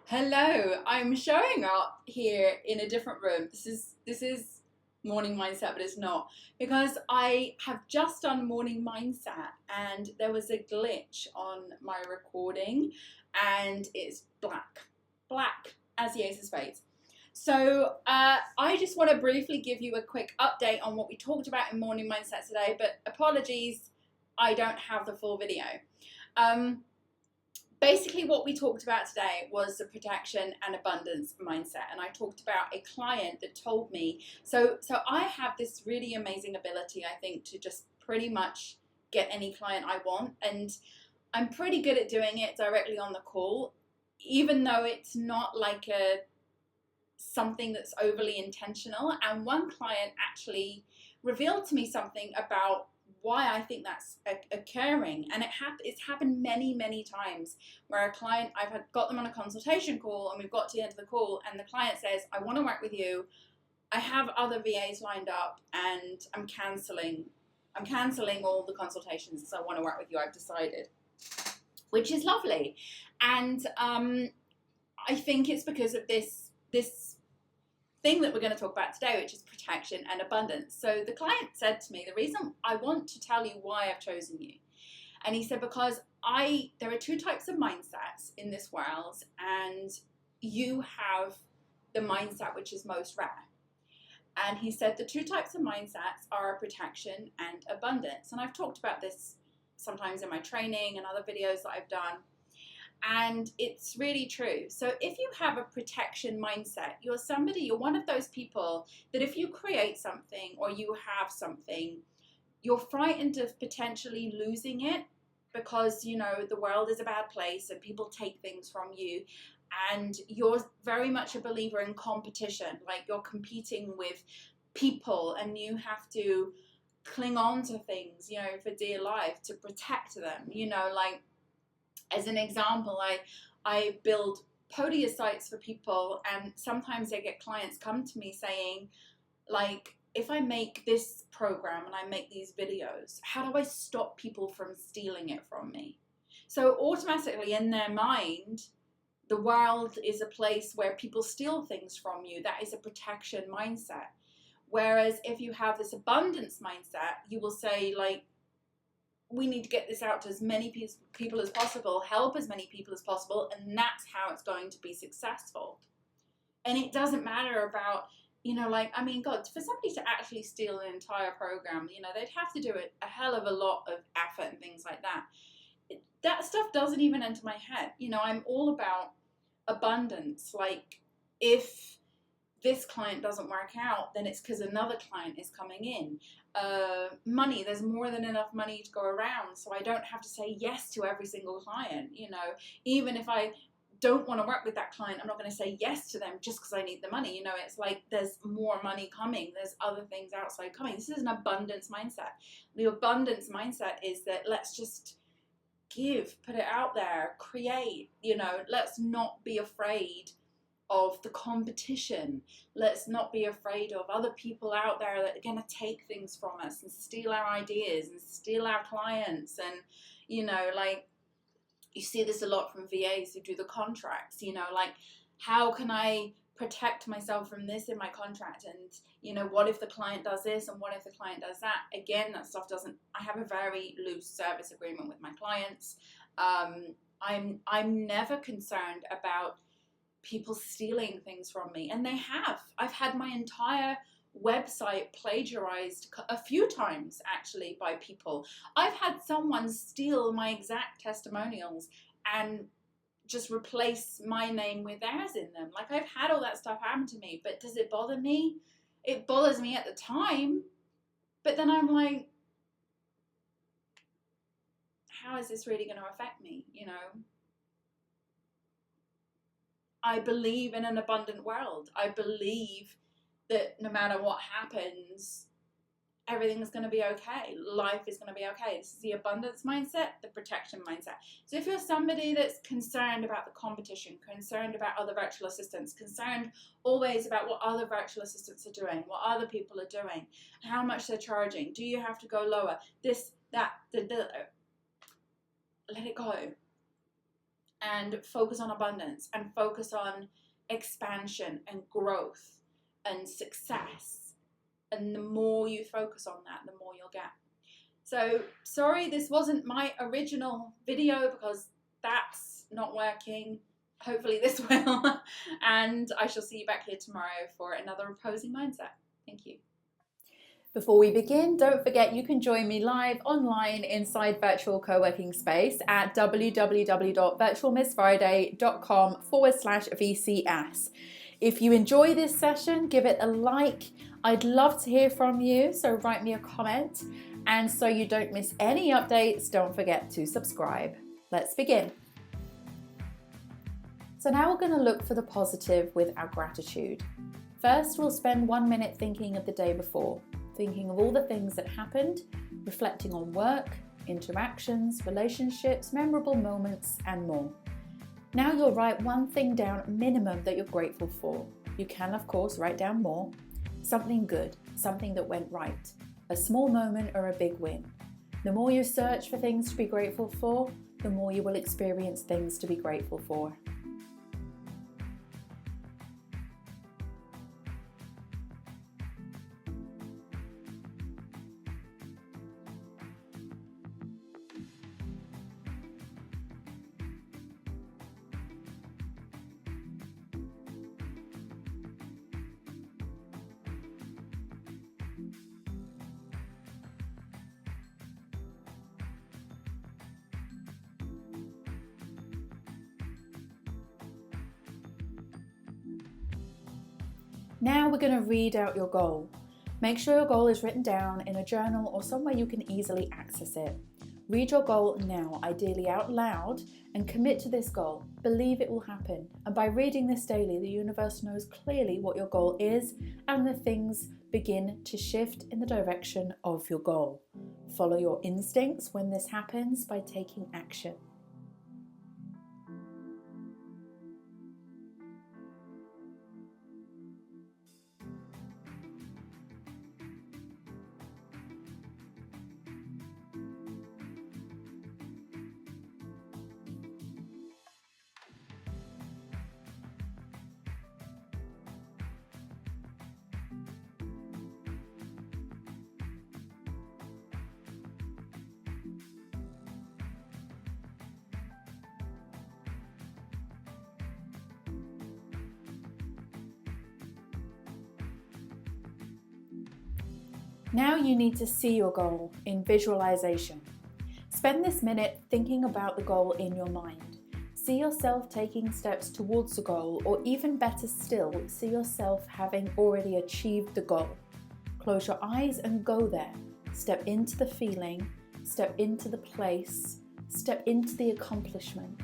Hello, I'm showing up here in a different room. This is morning mindset, but it's not because I have just done morning mindset and there was a glitch on my recording and it's black as the ace of spades. So I just want to briefly give you a quick update on what we talked about in morning mindset today, but apologies, I don't have the full video. Basically what we talked about today was the protection and abundance mindset, and I talked about a client that told me so I have this really amazing ability, I think, to just pretty much get any client I want, and I'm pretty good at doing it directly on the call, even though it's not like a something that's overly intentional. And one client actually revealed to me something about why I think that's occurring, and it's happened many times where a client, got them on a consultation call and we've got to the end of the call and the client says, I want to work with you, I have other VAs lined up and I'm cancelling all the consultations because I want to work with you, I've decided, which is lovely. And I think it's because of this thing that we're going to talk about today, which is protection and abundance. So the client said to me, the reason I want to tell you why I've chosen you, and he said, because there are two types of mindsets in this world, and you have the mindset which is most rare. And he said the two types of mindsets are protection and abundance. And I've talked about this sometimes in my training and other videos that I've done. And it's really true. So if you have a protection mindset, you're one of those people that if you create something or you have something, you're frightened of potentially losing it because, the world is a bad place and people take things from you. And you're very much a believer in competition, like you're competing with people and you have to cling on to things, for dear life to protect them, like, as an example, I build podia sites for people, and sometimes I get clients come to me saying, like, if I make this program and I make these videos, how do I stop people from stealing it from me? So automatically in their mind, the world is a place where people steal things from you. That is a protection mindset. Whereas if you have this abundance mindset, you will say, like, we need to get this out to as many people as possible, help as many people as possible, and that's how it's going to be successful. And it doesn't matter about, God, for somebody to actually steal an entire program, they'd have to do a hell of a lot of effort and things like that. That stuff doesn't even enter my head. I'm all about abundance. Like, if this client doesn't work out, then it's because another client is coming in. Money, there's more than enough money to go around, so I don't have to say yes to every single client. Even if I don't want to work with that client, I'm not going to say yes to them just because I need the money. It's like there's more money coming, there's other things outside coming. This is an abundance mindset. The abundance mindset is that let's just give, put it out there, create. Let's not be afraid of the competition. Let's not be afraid of other people out there that are going to take things from us and steal our ideas and steal our clients. And like, you see this a lot from VAs who do the contracts, like, how can I protect myself from this in my contract? And what if the client does this and what if the client does that? Again, that stuff I have a very loose service agreement with my clients. I'm never concerned about people stealing things from me, and I've had my entire website plagiarized a few times, actually, by people. I've had someone steal my exact testimonials and just replace my name with theirs in them. Like, I've had all that stuff happen to me, but does it bother me? It bothers me at the time, but then I'm like, how is this really going to affect me? I believe in an abundant world. I believe that no matter what happens, everything's going to be okay. Life is going to be okay. This is the abundance mindset, the protection mindset. So if you're somebody that's concerned about the competition, concerned about other virtual assistants, concerned always about what other virtual assistants are doing, what other people are doing, how much they're charging, do you have to go lower, this, that, let it go. and focus on abundance and focus on expansion and growth and success. And the more you focus on that, the more you'll get. So sorry, this wasn't my original video because that's not working. Hopefully this will. And I shall see you back here tomorrow for another opposing mindset. Thank you. Before we begin, don't forget you can join me live online inside Virtual Co-working Space at www.virtualmissfriday.com/VCS. If you enjoy this session, give it a like. I'd love to hear from you, so write me a comment. And so you don't miss any updates, don't forget to subscribe. Let's begin. So now we're going to look for the positive with our gratitude. First, we'll spend 1 minute thinking of the day before, thinking of all the things that happened, reflecting on work, interactions, relationships, memorable moments, and more. Now you'll write one thing down minimum that you're grateful for. You can, of course, write down more. Something good, something that went right, a small moment or a big win. The more you search for things to be grateful for, the more you will experience things to be grateful for. Now we're going to read out your goal. Make sure your goal is written down in a journal or somewhere you can easily access it. Read your goal now, ideally out loud, and commit to this goal. Believe it will happen. And by reading this daily, the universe knows clearly what your goal is, and the things begin to shift in the direction of your goal. Follow your instincts when this happens by taking action. Now you need to see your goal in visualization. Spend this minute thinking about the goal in your mind. See yourself taking steps towards the goal, or even better still, see yourself having already achieved the goal. Close your eyes and go there. Step into the feeling, step into the place, step into the accomplishment.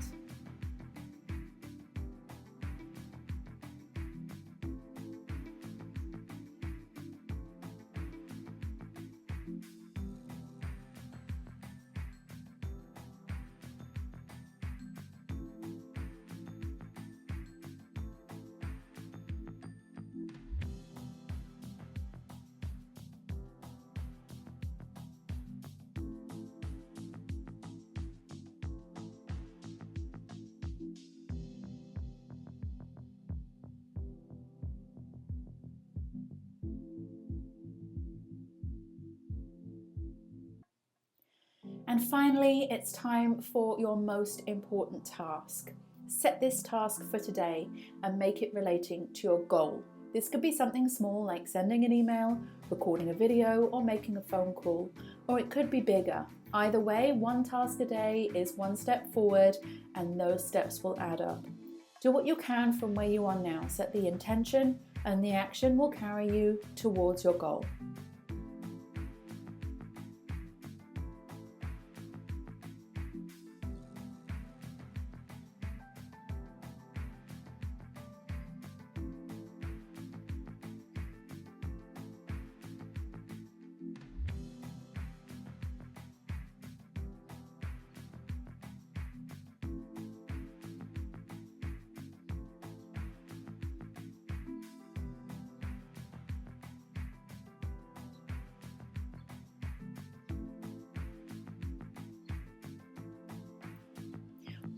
And finally, it's time for your most important task. Set this task for today and make it relating to your goal. This could be something small like sending an email, recording a video, or making a phone call, or it could be bigger. Either way, one task a day is one step forward, and those steps will add up. Do what you can from where you are now. Set the intention, and the action will carry you towards your goal.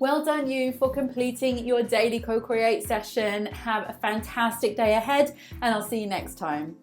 Well done you for completing your daily co-create session. Have a fantastic day ahead, and I'll see you next time.